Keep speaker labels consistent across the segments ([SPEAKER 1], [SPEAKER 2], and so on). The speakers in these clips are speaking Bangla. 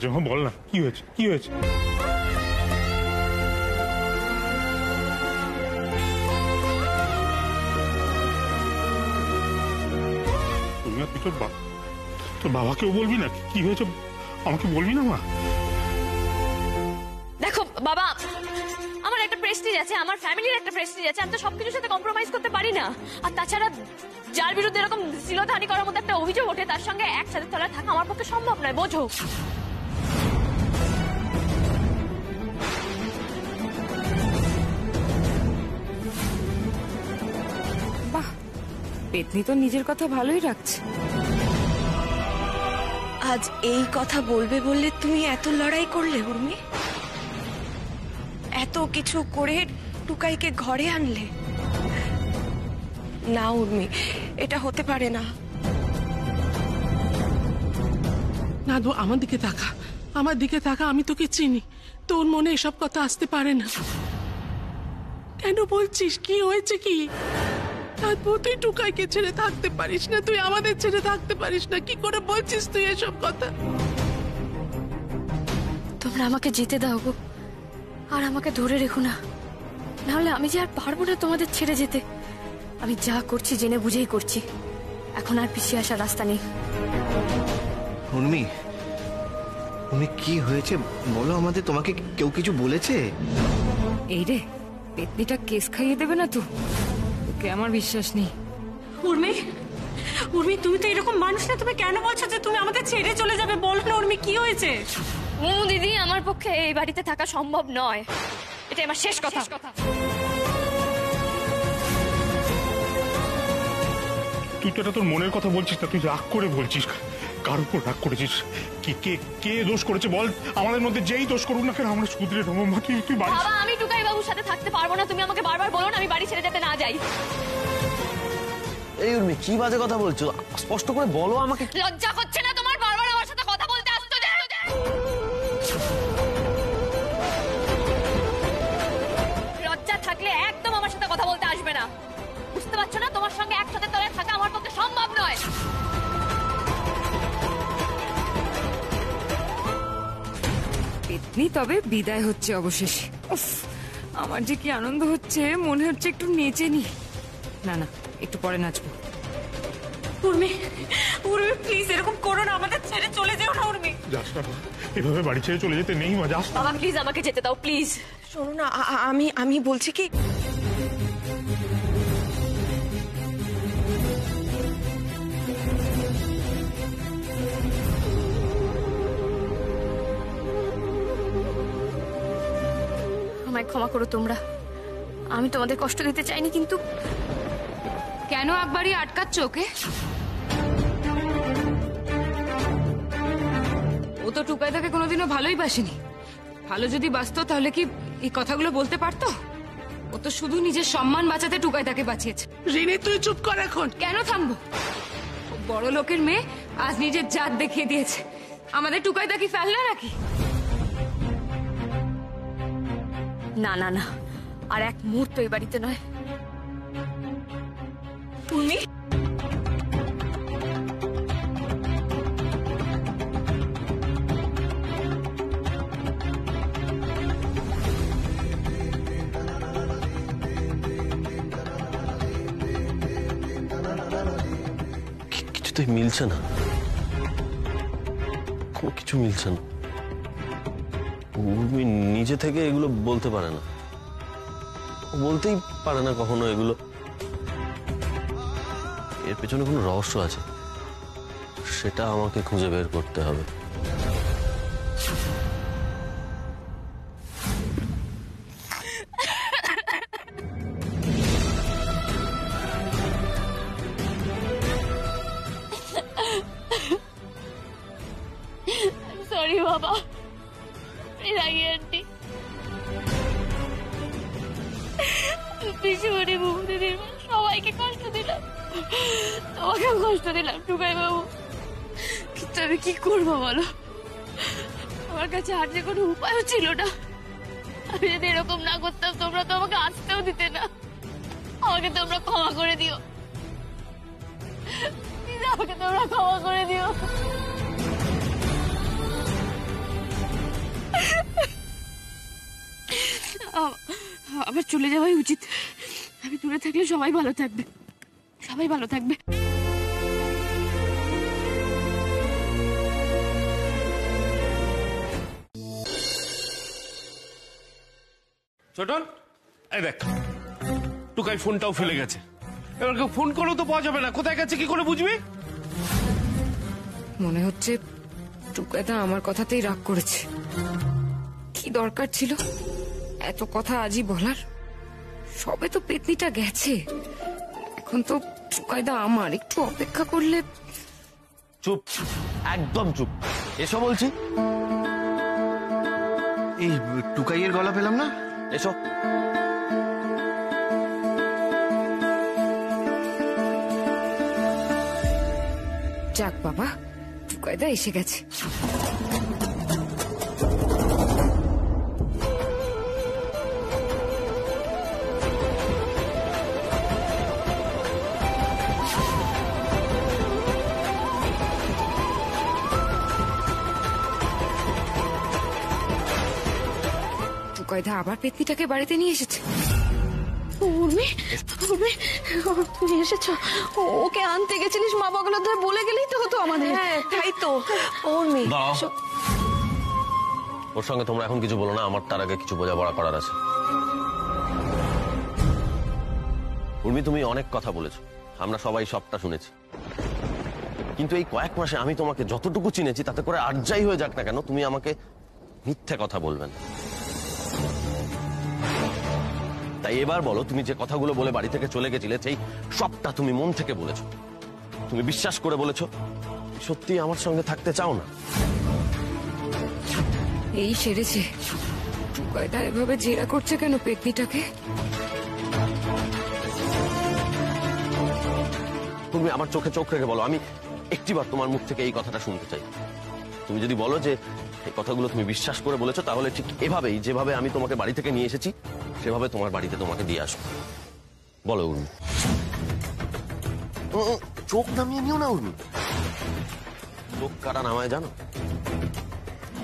[SPEAKER 1] হয়েছে মা? বল না, কি হয়েছে, কি হয়েছে? তুই তোর বাবাকেও বলবি না? কি হয়েছে আমাকে বলবি না মা?
[SPEAKER 2] দেখো বাবা, আমার একটা প্রেস্টিজ আছে, আমার ফ্যামিলির একটা প্রেস্টিজ আছে, আমি তো সবকিছুর সাথে কম্প্রোমাইজ করতে পারি না। আর তাছাড়া যার বিরুদ্ধে এরকম শ্লীলতাহানি করার মধ্যে একটা অভিযোগ ওঠে, তার সঙ্গে একসাথে তলায় থাকা আমার পক্ষে সম্ভব নয়, বোঝো।
[SPEAKER 3] বাহ, পেতনি তো নিজের কথা ভালোই রাখছে।
[SPEAKER 4] আজ এই কথা বলবে বললে তুমি এত লড়াই করলে উর্মি? এত কিছু করে টুকাইকে ঘরে আনলে? না উর্মি, এটা হতে পারে না।
[SPEAKER 5] না দো, আমার দিকে তাকা, আমার দিকে তাকা, আমি তোকে চিনি। তোর মনে এসব কথা আসতে পারে না। কেন বলছিস? কি হয়েছে? কি তুই টুকাইকে ছেড়ে থাকতে পারিস না? তুই আমাদের ছেড়ে থাকতে পারিস না? কি করে বলছিস তুই এসব কথা?
[SPEAKER 2] তোমরা আমাকে যেতে দাও গো, আর আমাকে ধরে রেখো না, নাহলে আমি যে আর পারবো না তোমাদের ছেড়ে যেতে। আমি যা করছি জেনে বুঝেই করছি, এখন আর পিছিয়ে আসার রাস্তা নেই।
[SPEAKER 6] উর্মি, উর্মি কি হয়েছে বলো আমাদের? তোমাকে কেউ কিছু বলেছে?
[SPEAKER 3] এই রে, পেতনিটা কেস খাইয়ে দেবে না তো? ওকে আমার বিশ্বাস নেই।
[SPEAKER 7] উর্মি, উর্মি তুমি তো এরকম মানুষ না, তুমি কেন বলছো যে তুমি আমাদের ছেড়ে চলে যাবে? বল না উর্মি, কি হয়েছে?
[SPEAKER 2] দিদি, আমার পক্ষে এই বাড়িতে থাকা সম্ভব নয়, এটা আমার শেষ কথা।
[SPEAKER 1] তুই তো এটা তোর মনের কথা বলছিস না, তুই রাগ করে বলছিস। কার উপর রাগ করেছিস? কে দোষ করেছে বল? আমাদের মধ্যে যেই দোষ করুক না কেন আমরা শুধরে দেবো। মা, তুই বাবা,
[SPEAKER 2] আমি টুকাই বাবুর সাথে থাকতে পারবো না। তুমি আমাকে বারবার বলো না আমি বাড়ি ছেড়ে যেতে না যাই।
[SPEAKER 6] এই উর্মি, কি বাজে কথা বলছো? স্পষ্ট করে বলো আমাকে।
[SPEAKER 2] লজ্জা হচ্ছে না তোমার বারবার আমার সাথে কথা বলতে আসছো? লজ্জা থাকলে একদম আমার সাথে কথা বলতে আসবে না, বুঝতে পারছো না? তোমার সঙ্গে একসাথে তলায় থাকা আমার পক্ষে সম্ভব নয়।
[SPEAKER 3] পেতনি তবে বিদায় হচ্ছে অবশেষে। উফ, আমার যে কি আনন্দ হচ্ছে, মনে হচ্ছে একটু নেচে নি। না না, একটু পরে নাচবো।
[SPEAKER 7] উর্মি, উর্মি প্লিজ এরকম করো না, আমাদের ছেড়ে চলে যেও না উর্মি।
[SPEAKER 1] যাস না, এভাবে বাড়ি ছেড়ে চলে যেতে নেই মা, যাস না।
[SPEAKER 2] বাবা প্লিজ আমাকে যেতে দাও, প্লিজ।
[SPEAKER 4] শোনো না, আমি বলছি কি,
[SPEAKER 2] আমায় ক্ষমা করো তোমরা, আমি তোমাদের কষ্ট দিতে চাইনি, কিন্তু
[SPEAKER 3] কেন একবারই আটকাচ্ছ ওকে? ও তো টুকাইদাকে কোনোদিনও ভালোই বাসেনি। ভালো যদি বাসতো তাহলে কি এই কথাগুলো বলতে পারতো? ও তো শুধু নিজের সম্মান বাঁচাতে টুকাইদাকে বাঁচিয়েছে।
[SPEAKER 5] রিনি, তুই চুপ কর এখন।
[SPEAKER 3] কেন থামবো? ও বড় লোকের মেয়ে, আজ নিজের জাত দেখিয়ে দিয়েছে। আমাদের টুকাইদা কি ফেলনা নাকি?
[SPEAKER 2] না না না, আর এক মুহূর্ত এই বাড়িতে নয়।
[SPEAKER 4] উর্মি,
[SPEAKER 6] কিছুতেই মিলছে না, কোনো কিছু মিলছে না। উর্মি নিজে থেকে এগুলো বলতে পারে না, বলতেই পারে না কখনো এগুলো। এর পেছনে কোনো রহস্য আছে, সেটা আমাকে খুঁজে বের করতে হবে।
[SPEAKER 2] সরি বাবা, রাগি আন্টি, পিসিমণি, বুবদিদির সবাইকে কষ্ট দিলাম, তোমাকেও কষ্ট দিলাম টুকাই বাবু, কিন্তু আমি কি করবো বলো? আমার কাছে আর যে কোনো উপায়ও ছিল না। আমি যদি এরকম না করতাম তোমরা তো আমাকে আসতেও দিতে না। আমাকে তোমরা ক্ষমা করে দিও, আমাকে তোমরা ক্ষমা করে দিও। আমার চলে যাওয়াই উচিত। আমি দূরে থাকলে সবাই ভালো থাকবে, সবাই ভালো থাকবে।
[SPEAKER 8] ছোটন, এই দেখ টুকাই ফোনটাও ফেলে গেছে। এবার কেউ ফোন করলেও তো পাওয়া যাবে না, কোথায় গেছে কি করে বুঝবি?
[SPEAKER 3] মনে হচ্ছে টুকাইদা আমার কথাতেই রাগ করেছে। কি দরকার ছিল এত কথা আজই বলার? সবে তো পেতনিটা গেছে, এখন তো টুকাইদা আমার। একটু অপেক্ষা করলে।
[SPEAKER 6] চুপ, একদম চুপ। এসো বলছি। এই টুকাইয়ের গলা পেলাম না, এসো।
[SPEAKER 3] যাক বাবা, টুকাইদা এসে গেছে। টুকাইদা আবার পেতনিটাকে বাড়িতে নিয়ে এসেছে।
[SPEAKER 2] উর্মি, উর্মি, তুমি এসেছো? ওকে আনতে গেছিলিস, মা বাবাগুলো ধরে বলে গেলেই তো হতো আমাদের।
[SPEAKER 4] হ্যাঁ তাই তো। উর্মি,
[SPEAKER 6] ওর সঙ্গে তোমরা এখন কিছু বলো না, আমার তার আগে কিছু বোঝাপড়া করার আছে। উর্মি, তুমি অনেক কথা বলেছো, আমরা সবাই সবটা শুনেছি, কিন্তু এই কয়েক মাসে আমি তোমাকে যতটুকু চিনেছি তাতে করে আর যাই হয়ে যাক না কেন, তুমি আমাকে মিথ্যে কথা বলবেন। তাই এবার বলো, তুমি যে কথাগুলো বলে বাড়ি থেকে চলে গেছিলে সেই সবটা তুমি মন থেকে বলেছো, তুমি বিশ্বাস করে বলেছো, সত্যি আমার সঙ্গে থাকতে চাও না?
[SPEAKER 3] এই সেরেছে। টুকাইদা এভাবে জেরা করছে কেন পেতনিটাকে?
[SPEAKER 6] তুমি আমার চোখে চোখ রেখে বলো, আমি একটিবার তোমার মুখ থেকে এই কথাটা শুনতে চাই। তুমি যদি বলো যে এই কথাগুলো তুমি বিশ্বাস করে বলেছো, তাহলে ঠিক এভাবেই, যেভাবে আমি তোমাকে বাড়ি থেকে নিয়ে এসেছি সেভাবে তোমার বাড়িতে তোমাকে দিয়ে আসবো। বলো উর্মি। চোখ নামিয়ে নিও না উর্মি। চোখ কারা নামায় জানো?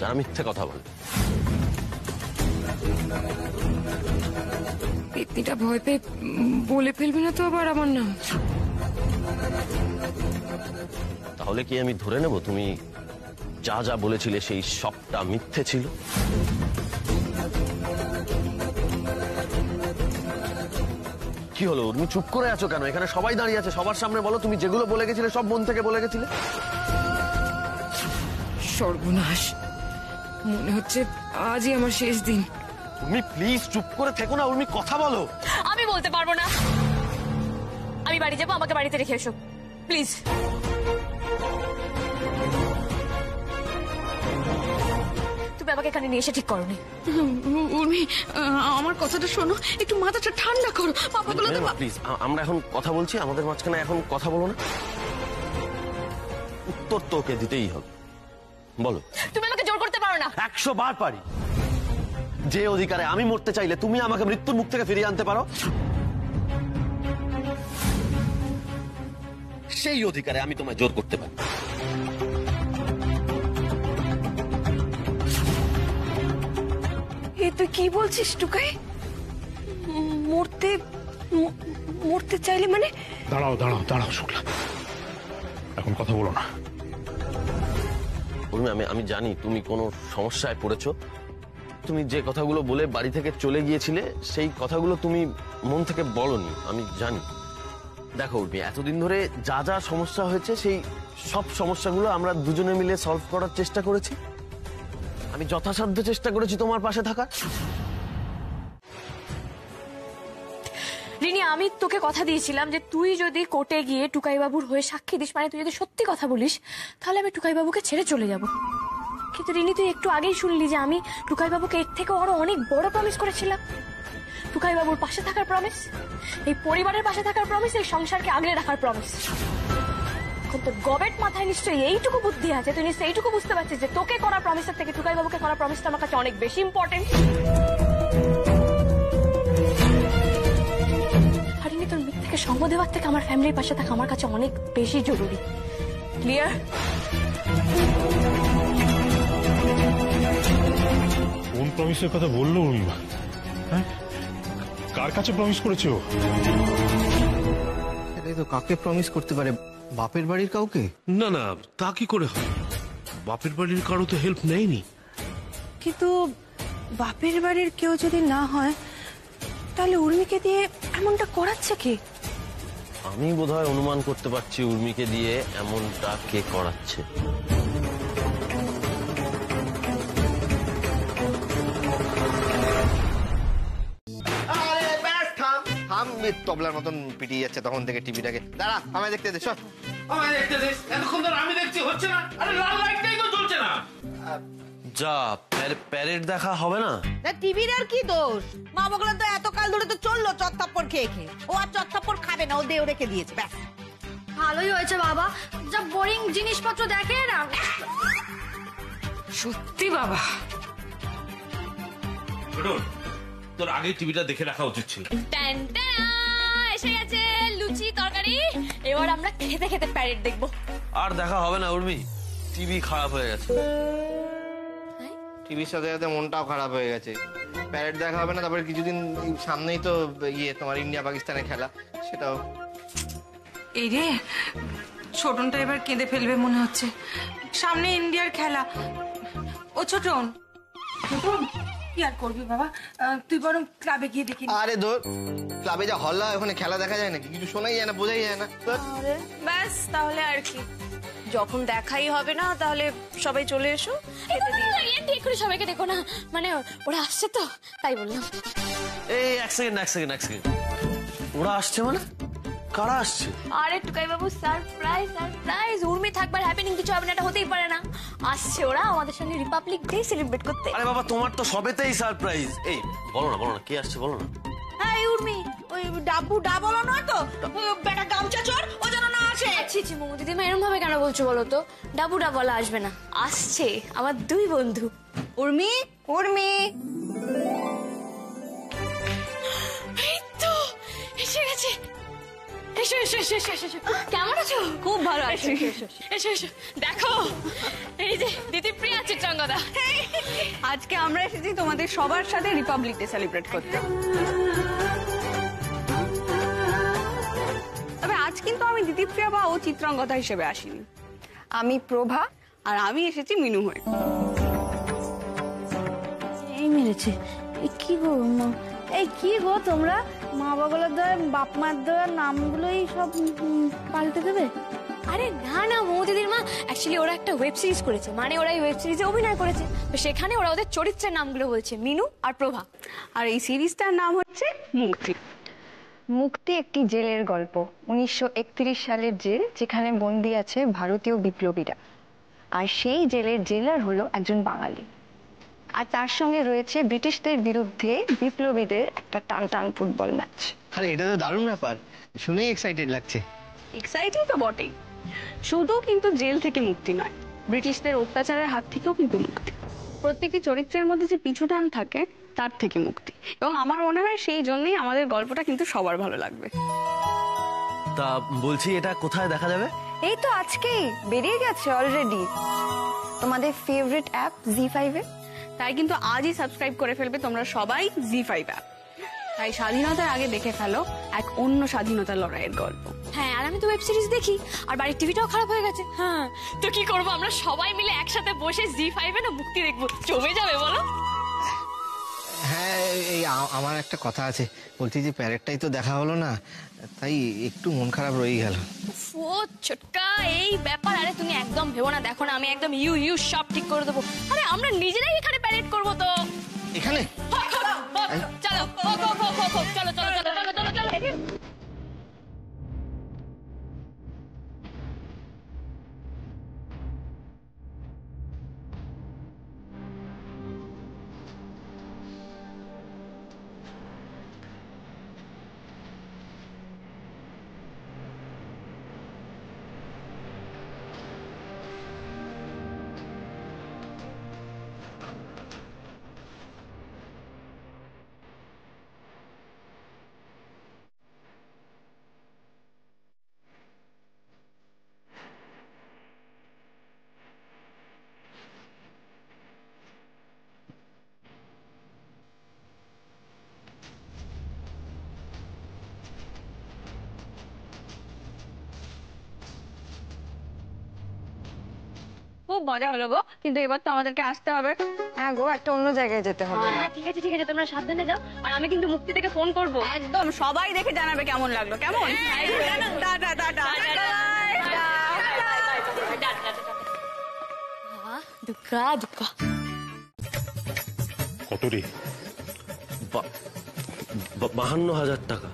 [SPEAKER 6] যারা মিথ্যে কথা বলে।
[SPEAKER 3] পেতনিটা ভয় পেয়ে বলে ফেলবে না তো আবার আমার নাম?
[SPEAKER 6] তাহলে কি আমি ধরে নেব তুমি যা যা বলেছিলে সেই সবটা মিথ্যে ছিল? কি হলো তুমি চুপ করে আছো কেন? এখানে সবাই দাঁড়িয়ে আছে, সবার সামনে বলো তুমি যেগুলো বলে গেছিলে সব মন থেকে বলে গেছিলে।
[SPEAKER 3] সর্বনাশ, মনে হচ্ছে আজই আমার শেষ দিন।
[SPEAKER 6] তুমি প্লিজ চুপ করে থেকো না উর্মি, কথা বলো।
[SPEAKER 2] আমি বলতে পারবো না, আমি বাড়ি যাবো, আমাকে বাড়িতে রেখে এসো প্লিজ। তুমি আমাকে এখানে নিয়ে এসে ঠিক করোনি। উর্মি, আমার কথাটা শোনো, একটু মাথাটা ঠান্ডা করো। বাবাগুলো তো
[SPEAKER 6] প্লিজ, আমরা এখন কথা বলছি, আমাদের মাঝখানে এখন কথা বলো না। উত্তর তো ওকে দিতেই হবে, বলো।
[SPEAKER 2] তুমি আমাকে জোর করতে পারো না।
[SPEAKER 6] 100 বার পারি। যে অধিকারে আমি মরতে চাইলে তুমি আমাকে মৃত্যুর মুখ থেকে ফিরিয়ে আনতে পারো, সেই অধিকারে আমি তোমায় জোর করতে পারি।
[SPEAKER 4] এ তুই কি বলছিস টুকাই? মরতে চাইলে মানে?
[SPEAKER 1] দাঁড়াও দাঁড়াও দাঁড়াও শুক্লা, এখন কথা বলো না।
[SPEAKER 6] আমি জানি তুমি কোনো সমস্যায় পড়েছো। তুমি যে কথাগুলো বলে বাড়ি থেকে চলে গিয়েছিলে সেই কথাগুলো তুমি মন থেকে বলনি, আমি জানি। দেখো উর্মি, এতদিন ধরে যা যা সমস্যা হয়েছে সেই সব সমস্যাগুলো আমরা দুজনে মিলে সলভ করার চেষ্টা করেছি। আমি যথাসাধ্য চেষ্টা করেছি তোমার পাশে থাকার।
[SPEAKER 2] রিনি, আমি তোকে কথা দিয়েছিলাম যে তুই যদি কোর্টে গিয়ে টুকাইবাবুর হয়ে সাক্ষী দিস, মানে তুই যদি সত্যি কথা বলিস, তাহলে আমি টুকাইবাবুকে ছেড়ে চলে যাব। কিন্তু রিনি, তুই একটু আগেই শুনলি যে আমি টুকাইবাবুকে এর থেকে আরো অনেক বড় প্রমিস করেছিলাম। টুকাইবাবুর পাশে থাকার প্রমিস, এই পরিবারের পাশে থাকার প্রমিস, এই সংসারকে আগলে রাখার প্রমিস। এখন তোর গবেট মাথায় নিশ্চয়ই এইটুকু বুদ্ধি আছে, তুই নিশ্চয়ই এইটুকু বুঝতে পারছিস যে তোকে করা প্রমিসের থেকে টুকাইবাবুকে করা প্রমিসটা আমার কাছে অনেক বেশি ইম্পর্টেন্ট। আর রিনি, তোর মিথ্যেকে সঙ্গ দেওয়ার থেকে আমার ফ্যামিলির পাশে থাকা আমার কাছে অনেক বেশি জরুরি। ক্লিয়ার?
[SPEAKER 1] কোন প্রমিসের কথা বললো উর্মিমা? হ্যাঁ কার কাছে প্রমিস করেছে ও?
[SPEAKER 9] এটাই তো কাকে প্রমিস করতে পারে? বাপের বাড়ির কাউকে?
[SPEAKER 8] না না, তা কি করে হয়? বাপের বাড়ির কারো তো হেল্প নেয়নি।
[SPEAKER 4] কিন্তু বাপের বাড়ির কেউ যদি না হয় তাহলে উর্মিকে দিয়ে এমনটা করাচ্ছে কে?
[SPEAKER 6] আমি বোধহয় অনুমান করতে পারছি উর্মিকে দিয়ে এমনটা কে করাচ্ছে।
[SPEAKER 9] আরে ব্যাস থাম থাম, তবলার মতন পিটিয়ে যাচ্ছে তখন থেকে টিভিটাকে। দাঁড়া, আমায় দেখতে দে, সর।
[SPEAKER 8] আমায় দেখতে দে, এতক্ষণ ধরে আমি দেখছি, হচ্ছে না। আরে লাল লাইটটাই তো জ্বলছে না।
[SPEAKER 6] যা প্যারেড দেখা হবে না?
[SPEAKER 10] টিভির আর কি দোষ? মা বগলা তো এত কাল ধরে তো চললো চত্থাপ্পর খেয়ে খেয়ে। ও আর চত্থাপ্পর খাবে না, ও দেও রেখে দিয়েছে, ব্যাস।
[SPEAKER 2] ভালোই হয়েছে বাবা, যা বোরিং জিনিসপত্র দেখে না।
[SPEAKER 3] সত্যি বাবা,
[SPEAKER 8] ছোটন, তোর আগে টিভিটা দেখে রাখা উচিত ছিল।
[SPEAKER 2] এসে গেছে লুচি তরকারি, এবার আমরা খেতে খেতে প্যারেড দেখবো।
[SPEAKER 6] আর দেখা হবে না উর্মি, টিভি খারাপ হয়ে গেছে।
[SPEAKER 9] টিভির সাথে সাথে মনটাও খারাপ হয়ে গেছে। প্যারেড দেখা হবে না, তারপরে কিছুদিন সামনেই তো তোমার ইন্ডিয়া পাকিস্তানের খেলা, সেটাও।
[SPEAKER 4] এই রে, ছোটনটা এবার কেঁদে ফেলবে মনে হচ্ছে। সামনে ইন্ডিয়ার খেলা। ও ছোটন, ছোটন কি আর করবি বাবা, তুই বরং ক্লাবে গিয়ে দেখি।
[SPEAKER 9] আরে ধর, ক্লাবে যা হল্লা, ওখানে খেলা দেখা যায় নাকি? কিছু শোনাই যায় না, বোঝাই যায় না।
[SPEAKER 4] ব্যাস, তাহলে আর কি, যখন দেখাই হবে না তাহলে সবাই চলে এসো।
[SPEAKER 2] ঠিক করে সবাইকে দেখো না, মানে ওরা আসছে তো তাই বললাম।
[SPEAKER 6] এই এক সেকেন্ড, ওরা আসছে মানে? কারা আসছে?
[SPEAKER 2] আরে টুকাই বাবু, সারপ্রাইজ। উর্মি থাকবার হ্যাপেনিং কিছু হবে না, এটা হতেই পারে না। আসছে ওরা আমাদের সঙ্গে রিপাবলিক ডে সেলিব্রেট করতে।
[SPEAKER 6] আরে বাবা, তোমার তো সবেতেই সারপ্রাইজ। এই বলো না কে আসছে, বলো না।
[SPEAKER 10] হ্যাঁ উর্মি, ওই ডাবু বলো না তো, বেটা গামছা চোর, ও যেন না আসে।
[SPEAKER 2] ছি মোমো দিদিমা, এরম ভাবে কেন বলছো বলো তো? ডাবুডা বলা আসবে না, আসছে আমার দুই বন্ধু।
[SPEAKER 10] উর্মি,
[SPEAKER 2] এই তো এসে গেছে। এসো। কেমন আছো?
[SPEAKER 10] খুব ভালো আছি।
[SPEAKER 2] এসো দেখো, এই যে দিদি প্রিয়া চিত্রাঙ্গদা।
[SPEAKER 10] আজকে আমরা এসেছি তোমাদের সবার সাথে রিপাবলিক ডে সেলিব্রেট করতে। তবে আজ কিন্তু আমি দিদিপ্রিয়া বা ও চিত্রাঙ্গদা হিসেবে আসিনি, আমি প্রভা, আর আমি এসেছি মিনু হয়ে।
[SPEAKER 2] এই মেরেছে, কি গো কি গো তোমরা মা বাবার বাপ মার দেওয়ার নামগুলোই সব পাল্টে দেবে? আরে না মৌদিদির মা, অ্যাকচুয়ালি ওরা একটা ওয়েব সিরিজ করেছে, মানে ওরা এই ওয়েব সিরিজে অভিনয় করেছে, তো সেখানে ওরা ওদের চরিত্রের নামগুলো বলছে, মিনু আর প্রভা।
[SPEAKER 10] আর এই সিরিজটার নাম হচ্ছে মুক্তি।
[SPEAKER 11] মুক্তি একটি জেলের গল্প, 1931 সালের জেল, যেখানে বন্দী আছে ভারতীয় বিপ্লবীরা, আর সেই জেলের জেলার হলো একজন বাঙালি, আর তার সঙ্গে রয়েছে ব্রিটিশদের বিরুদ্ধে বিপ্লবীদের একটা টান ফুটবল ম্যাচ।
[SPEAKER 9] আরে এটা তো দারুণ ব্যাপার, শুনেই এক্সাইটেড লাগছে।
[SPEAKER 10] এক্সাইটিং তো বটেই, শুধু কিন্তু জেল থেকে মুক্তি নয়, ব্রিটিশদের অত্যাচারের হাত থেকেও কিন্তু মুক্তি। প্রত্যেকটি চরিত্রের মধ্যে যে পিছুটান থাকে তার থেকে মুক্তি, এবং আমার মনে হয় সেই জন্যই আমাদের গল্পটা কিন্তু সবার ভালো লাগবে।
[SPEAKER 6] তা বলছি, এটা কোথায় দেখা যাবে?
[SPEAKER 11] এই তো আজকেই বেরিয়ে গেছে অলরেডি তোমাদের ফেভারিট অ্যাপ জি5 এ।
[SPEAKER 10] তাই কিন্তু আজই সাবস্ক্রাইব করে ফেলবে তোমরা সবাই জি5 অ্যাপ। তাই স্বাধীনতার আগে দেখে ফেলো এক অন্য স্বাধীনতা লড়াইয়ের গল্প।
[SPEAKER 2] হ্যাঁ, আর আমি তো ওয়েব সিরিজ দেখি, আর বাড়ির টিভিটাও খারাপ হয়ে গেছে। হ্যাঁ, তো কি করবো, আমরা সবাই মিলে একসাথে বসে জি5 এ না মুক্তি দেখবো, জমে যাবে বলো।
[SPEAKER 9] হ্যাঁ, এই আমার একটা কথা আছে, বলছি যে প্যারেডটাই তো দেখা হলো না, তাই একটু মন খারাপ রয়ে গেল।
[SPEAKER 2] ও ছোটকা, এই ব্যাপার। আরে তুমি একদম ভেবো না, দেখো না আমি একদম ইউ সব ঠিক করে দেবো। আরে আমরা নিজেরাই এখানে প্যারেড করবো তো।
[SPEAKER 9] এখানে
[SPEAKER 2] চলো চলো।
[SPEAKER 10] খুব মজা হলো গো, কিন্তু এবার তো আমাদেরকে আসতে হবে।
[SPEAKER 11] হ্যাঁ গো, একটা অন্য জায়গায় যেতে হবে।
[SPEAKER 2] ঠিক আছে ঠিক আছে, তোমরা সাবধানে যাও, আর আমি কিন্তু মুক্তি থেকে ফোন করবো।
[SPEAKER 10] একদম সবাই দেখে জানাবে কেমন লাগলো। কেমন? Tata tata.
[SPEAKER 2] দুঃখা দুঃখা।
[SPEAKER 1] কত রে?
[SPEAKER 6] 52,000 টাকা।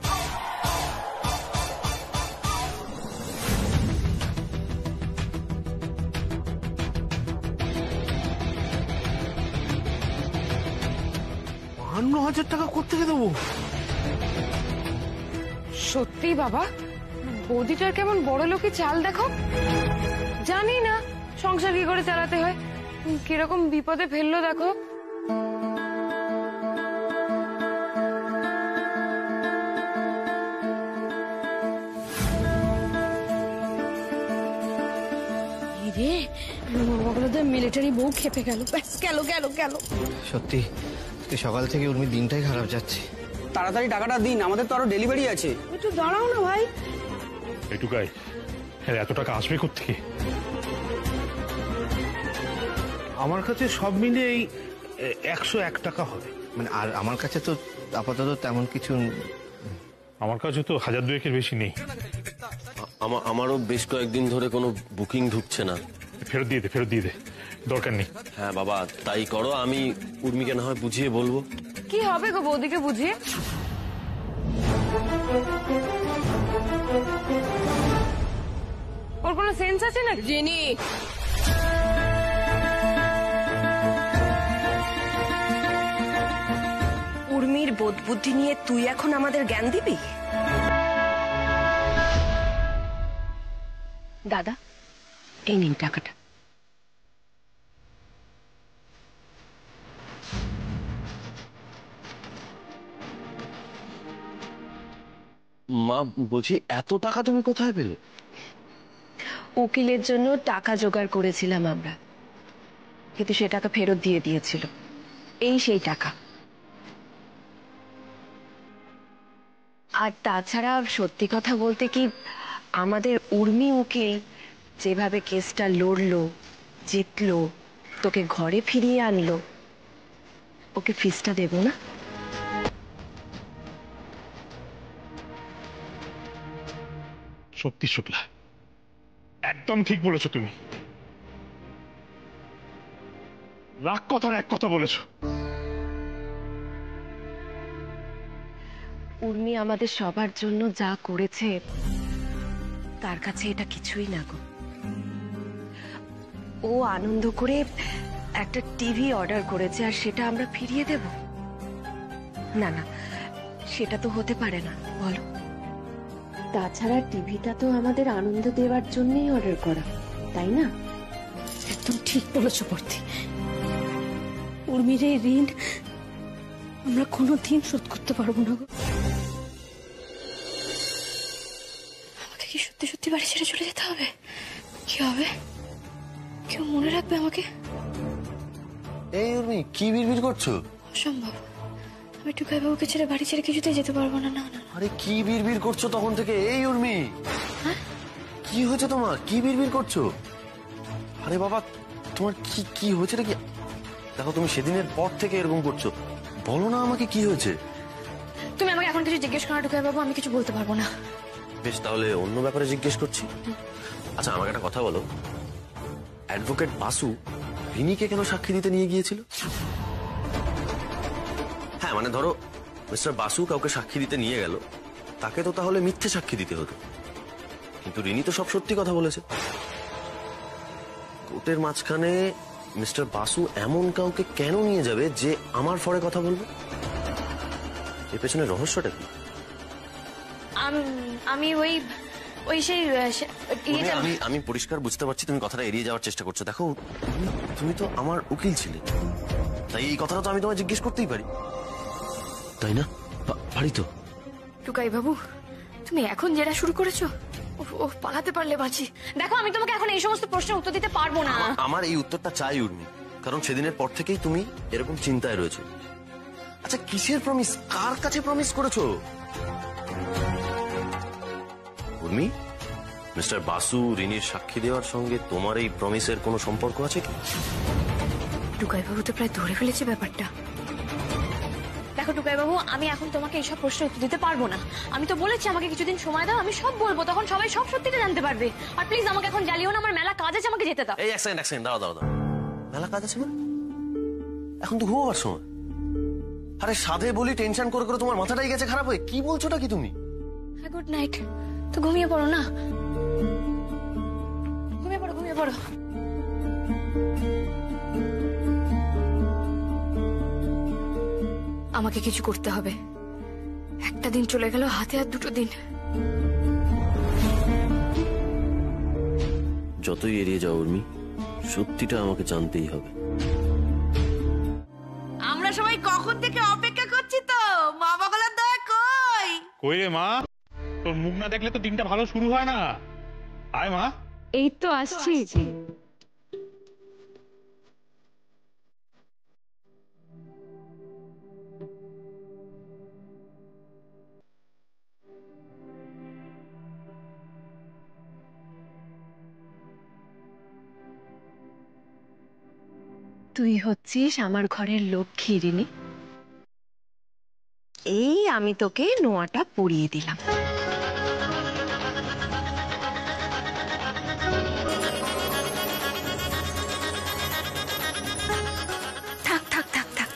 [SPEAKER 8] টাকা কোত্থেকে দেবো?
[SPEAKER 3] সত্যি বাবা, বৌদিটার কেমন বড় লোকের চাল দেখো। জানি না সংসার কি করে চালাতে হয়, কিরকম বিপদে ফেললো দেখো।
[SPEAKER 2] রে ওগুলোতে মিলিটারি বউ খেপে গেল। গেল গেল গেল।
[SPEAKER 9] সত্যি আজকে সকাল থেকে উর্মির দিনটাই খারাপ যাচ্ছে।
[SPEAKER 12] তাড়াতাড়ি টাকাটা দিন, আমাদের তো আরো ডেলিভারি আছে।
[SPEAKER 10] একটু দাঁড়াও না ভাই।
[SPEAKER 1] এটুকাই এত টাকা আসবে কোত্থেকে?
[SPEAKER 8] আমার কাছে সব মিলে এই 101 টাকা হবে।
[SPEAKER 9] মানে আর আমার কাছে তো আপাতত তেমন কিছু।
[SPEAKER 1] আমার কাছে তো 1000-2 বেশি নেই।
[SPEAKER 6] আমারও বেশ কয়েকদিন ধরে কোনো বুকিং ঢুকছে না।
[SPEAKER 1] ফেরত দিয়ে দে, দরকার নেই।
[SPEAKER 6] হ্যাঁ বাবা, তাই করো। আমি উর্মিকে না হয় বুঝিয়ে বলবো।
[SPEAKER 3] কি হবে গো বৌদিকে বুঝিয়ে? ওর কোনো সেন্স আছে না?
[SPEAKER 2] জেনি
[SPEAKER 13] উর্মির বোধ বুদ্ধি নিয়ে তুই এখন আমাদের জ্ঞান দিবি? দাদা, এই নিন টাকাটা।
[SPEAKER 6] মা, বলছি এত টাকা তুমি কোথায় পেলে?
[SPEAKER 13] উকিলের জন্য টাকা জোগাড় করেছিলাম আমরা, কিন্তু সে টাকা ফেরত দিয়ে দিয়েছিল। এই সেই টাকা। আর তাছাড়া সত্যি কথা বলতে কি, আমাদের উর্মি উকিল যেভাবে কেসটা লড়লো, জিতলো, তোকে ঘরে ফিরিয়ে আনলো, ওকে ফিসটা দেব না?
[SPEAKER 1] সত্যি শুক্লা, একদম ঠিক বলেছো তুমি। রাগ কথার এক কথা বলেছো।
[SPEAKER 13] উর্মি আমাদের সবার জন্য যা করেছে তার কাছে এটা কিছুই না গো। ও আনন্দ করে একটা টিভি অর্ডার করেছে, আর সেটা আমরা ফিরিয়ে দেব? না না, সেটা তো হতে পারে না, বলো। তাছাড়া টিভিটা তো আমাদের আনন্দ দেওয়ার জন্যই অর্ডার করা, তাই না?
[SPEAKER 2] একদম ঠিক বলেছো বর্তি। উর্মির এই ঋণ আমরা কোনোদিন শোধ করতে পারবো না গো। আমাকে কি সত্যি সত্যি বাড়ি ছেড়ে চলে যেতে হবে? কি হবে? কেউ মনে রাখবে আমাকে?
[SPEAKER 6] এই উর্মি, কি বিড়বিড় করছো?
[SPEAKER 2] অসম্ভব, আমি টুকাই বাবুকে ছেড়ে বাড়ি ছেড়ে কিছুতেই যেতে পারবো না। না না।
[SPEAKER 6] আরে কি বিড়বিড় করছো তখন থেকে? এই উর্মি, কি হয়েছে তোমার? কি বিড়বিড় করছো? আরে বাবা, তোমার কি কি হয়েছে নাকি? দেখো, তুমি সেদিনের পর থেকে এরকম করছো। বলো না আমাকে কি হয়েছে।
[SPEAKER 2] তুমি আমাকে এখন কিছু জিজ্ঞেস করো টুকাই বাবু, আমি কিছু বলতে পারবো না।
[SPEAKER 6] বেশ, তাহলে অন্য ব্যাপারে জিজ্ঞেস করছি। আচ্ছা, আমাকে একটা কথা বলো, অ্যাডভোকেট বাসু রিনিকে কেন সাক্ষী দিতে নিয়ে গিয়েছিল? হ্যাঁ, মানে ধরো মিস্টার বাসু কাউকে সাক্ষী দিতে নিয়ে গেল, তাকে তো তাহলে মিথ্যে সাক্ষী দিতে হতো, কিন্তু রিনি তো সব সত্যি কথা বলেছে। কোর্টের মাঝখানে মিস্টার বাসু এমন কাউকে কেন নিয়ে যাবে যে আমার ফরে কথা বলবে? এর পেছনে রহস্যটা কি?
[SPEAKER 2] আমি ওই সেই
[SPEAKER 6] আমি পরিষ্কার বুঝতে পারছি তুমি কথাটা এড়িয়ে যাওয়ার চেষ্টা করছো। দেখো, তুমি তো আমার উকিল ছিলে, তাই এই কথাটা তো আমি তোমায় জিজ্ঞেস করতেই পারি, তাই না? পারি তো।
[SPEAKER 2] টুকাই বাবু, তুমি এখন যেটা শুরু করেছো, ও পালাতে পারলে বাঁচি। দেখো, আমি তোমাকে এখন এই সমস্ত প্রশ্নের উত্তর দিতে পারবো না।
[SPEAKER 6] আমার এই উত্তরটা চাই উর্মি, কারণ সেদিনের পর থেকেই তুমি এরকম চিন্তায় রয়েছো। আচ্ছা, কিসের প্রমিস? কার কাছে প্রমিস করেছো উর্মি? মিস্টার বাসু রিনির সাক্ষী দেওয়ার সঙ্গে তোমার এই প্রমিসের কোনো সম্পর্ক আছে কি?
[SPEAKER 2] টুকাইবাবু তো প্রায় ধরে ফেলেছে ব্যাপারটা। দেখো টুকাইবাবু, আমি এখন তোমাকে এইসব প্রশ্নের উত্তর দিতে পারবো না। আমি তো বলেছি আমাকে কিছুদিন সময় দাও, আমি সব বলবো, তখন সবাই সব সত্যিটা জানতে পারবে। আর প্লিজ আমাকে এখন জ্বালিও না, আমার মেলা কাজ আছে, আমাকে যেতে দাও।
[SPEAKER 6] এই এক সেকেন্ড দাঁড়াও। মেলা কাজ আছে মানে? এখন তো ঘুমাবার সময়। আরে সাধে বলি টেনশন করে করে তোমার মাথাটাই গেছে খারাপ হয়ে। কি বলছোটা কি তুমি?
[SPEAKER 2] হ্যাঁ, গুড নাইট। তো ঘুমিয়ে পড়ো না, ঘুমিয়ে পড়ো। আমাকে কিছু করতে হবে। একটা দিন চলে গেল, হাতে আর 2 দিন।
[SPEAKER 6] যতই এড়িয়ে যাও উর্মি, সত্যিটা আমাকে জানতেই হবে।
[SPEAKER 7] আমরা সবাই কখন থেকে অপেক্ষা করছি তো, মা বাগলার দয়া কই?
[SPEAKER 1] কই রে মা, তোর মুখ না দেখলে তো দিনটা ভালো শুরু হয় না। আয় মা।
[SPEAKER 10] এই তো আসছি।
[SPEAKER 13] তুই হচ্ছিস আমার ঘরের লক্ষ্মী রিনি। এই আমি তোকে নোয়াটা পরিয়ে দিলাম।
[SPEAKER 2] থাক থাক থাক থাক।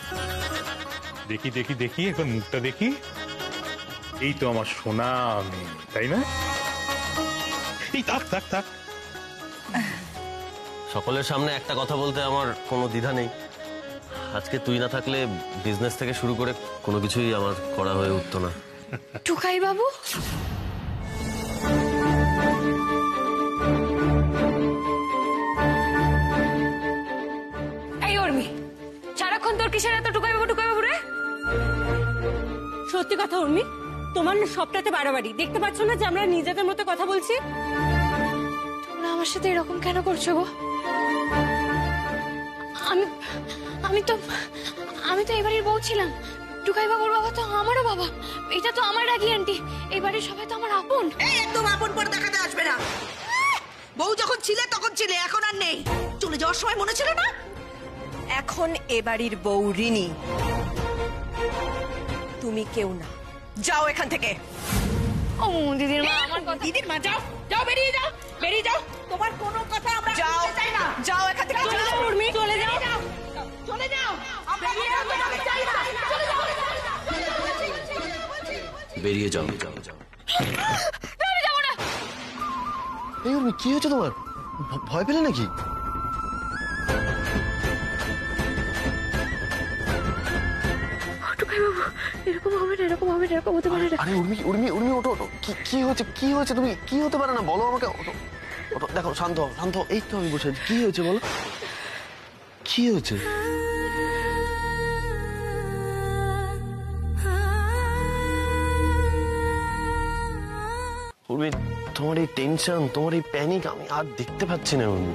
[SPEAKER 1] দেখি এখন মুখটা দেখি। এই তো আমার সোনা মেয়ে, তাই না? এই থাক থাক থাক।
[SPEAKER 6] সকলের সামনে একটা কথা বলতে আমার কোনো দ্বিধা নেই। আজকে তুই না থাকলে বিজনেস থেকে শুরু করে কোনো কিছুই আমার করা হয়ে উঠতো না।
[SPEAKER 2] টুকাইবাবু, এই উর্মি, সারাক্ষণ তোর কিসের এত টুকাইবাবু রে?
[SPEAKER 7] সত্যি কথা উর্মি, তোমার না সবটাতে বাড়াবাড়ি। দেখতে পাচ্ছ না যে আমরা নিজেদের মতো কথা বলছি?
[SPEAKER 2] তোমরা আমার সাথে এরকম কেন করছো গো? আমি তো এবারের বউ ছিলাম। টুকাইবাবুর বাবা তো আমারও বাবা। এটা তো আমার রাগি আন্টি। এবারে সবাই তো আমার আপন।
[SPEAKER 7] একদম আপন করে দেখাতে আসবে না। বউ যখন ছিলে তখন ছিলে, এখন আর নেই। চলে যাওয়ার সময় মনে ছিল না?
[SPEAKER 13] এখন এ বাড়ির বউ রিনি, তুমি কেউ না। যাও এখান থেকে।
[SPEAKER 2] ও দিদির মা, আমার কথা।
[SPEAKER 7] দিদির মা, যাও বেরিয়ে যাও। তোমার কোনো কথা আমরা
[SPEAKER 13] যাও,
[SPEAKER 7] শুনতে চাই না।
[SPEAKER 13] যাও এখান থেকে।
[SPEAKER 7] চলে যাও উর্মি, চলে যাও।
[SPEAKER 6] বেরিয়ে যাও।
[SPEAKER 2] আমি যাবো না।
[SPEAKER 6] এই উর্মি, কি হয়েছে তোমার? ভয় পেলে নাকি?
[SPEAKER 2] টুকাইবাবু, এরকম হতে পারে না।
[SPEAKER 6] আরে উর্মি ওঠো। কি হয়েছে? তুমি কি হতে পারে না বলো আমাকে। ওঠো। দেখো, শান্ত হও। এই তো আমি বসে আছি। কি হয়েছে বলো, কি হয়েছে? উর্মি, তোমার এই টেনশন, তোমার এই প্যানিক আমি আর দেখতে পাচ্ছি না। উর্মি,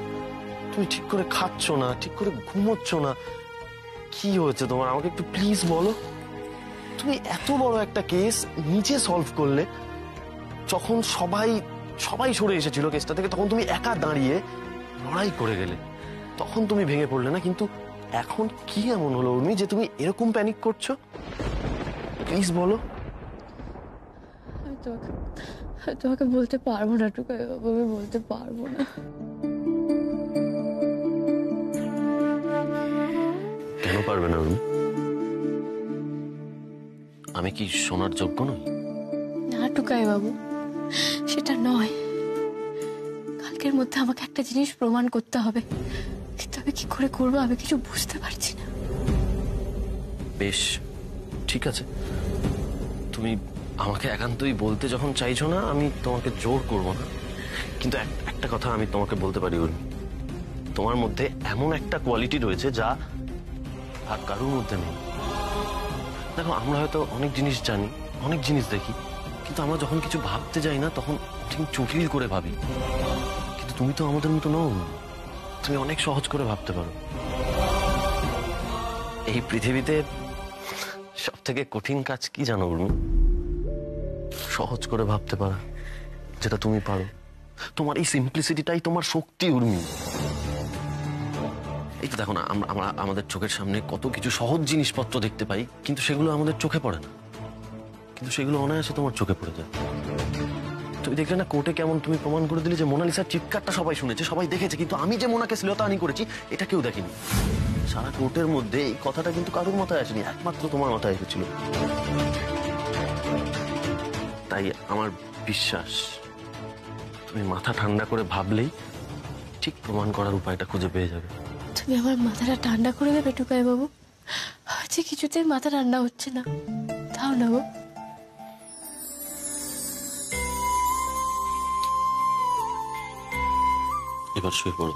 [SPEAKER 6] তুমি ঠিক করে খাচ্ছ না, ঠিক করে ঘুমোচ্ছ না। কি হয়েছে তোমার? আমাকে একটু প্লিজ বলো। তুমি এত বড় একটা কেস নিজে সলভ করলে, যখন সবাই সরে এসেছিল কেসটা থেকে, তখন তুমি একা দাঁড়িয়ে লড়াই করে গেলে। তখন তুমি ভেঙে পড়লে না, কিন্তু এখন কি এমন হলো উর্মি যে তুমি এরকম প্যানিক করছো? প্লিজ বলো।
[SPEAKER 2] তোমাকে বলতে পারবো না টুকাইবাবু, আমি বলতে পারবো না।
[SPEAKER 6] কেন পারবে না উর্মি? আমি কি শোনার যোগ্য নই?
[SPEAKER 2] না টুকাইবাবু, সেটা নয়। কালকের মধ্যে আমাকে একটা জিনিস প্রমাণ করতে হবে, কিন্তু আমি কি করে করবো আমি কিছু বুঝতে পারছি না।
[SPEAKER 6] বেশ, ঠিক আছে। তুমি আমাকে একান্তই বলতে যখন চাইছো না, আমি তোমাকে জোর করব না। কিন্তু একটা কথা আমি তোমাকে বলতে পারি উর্মি, তোমার মধ্যে এমন একটা কোয়ালিটি রয়েছে যা আর কারোর মধ্যে নেই। দেখো, আমরা হয়তো অনেক জিনিস জানি, অনেক জিনিস দেখি, কিন্তু আমরা যখন কিছু ভাবতে যাই না, তখন ঠিক জটিল করে ভাবি। কিন্তু তুমি তো আমাদের মতো নও। তুমি অনেক সহজ করে ভাবতে পারো। এই পৃথিবীতে সব থেকে কঠিন কাজ কি জানো উর্মি? সহজ করে ভাবতে পারা, যেটা তুমি পারো। তোমার এই সিম্পলিসিটিটাই তোমার শক্তি উর্মি। এই তো দেখো না, আমরা আমাদের চোখের সামনে কত কিছু সহজ জিনিসপত্র দেখতে পাই, কিন্তু সেগুলো আমাদের চোখে পড়ে না, কিন্তু সেগুলো অনায়াসে তোমার চোখে পড়ে যায়। তুমি দেখলে না কোর্টে কেমন তুমি প্রমাণ করে দিলে যে মোনালিসার চিৎকারটা সবাই শুনেছে, সবাই দেখেছে, কিন্তু আমি যে মোনাকে শ্লীলতাহানি করেছি এটা কেউ দেখেনি। সারা কোর্টের মধ্যে এই কথাটা কিন্তু কারোর মাথায় আসেনি, একমাত্র তোমার মাথায় এসেছিল। তাই আমার বিশ্বাস তুমি মাথা ঠান্ডা করে ভাবলেই ঠিক প্রমাণ করার উপায়টা খুঁজে পেয়ে যাবে।
[SPEAKER 2] তুমি আমার মাথাটা ঠান্ডা করে দেবে টুকাই বাবু? আজকে কিছুতেই মাথা ঠান্ডা হচ্ছে না, তাও না গো।
[SPEAKER 6] এবার শুয়ে পড়ো।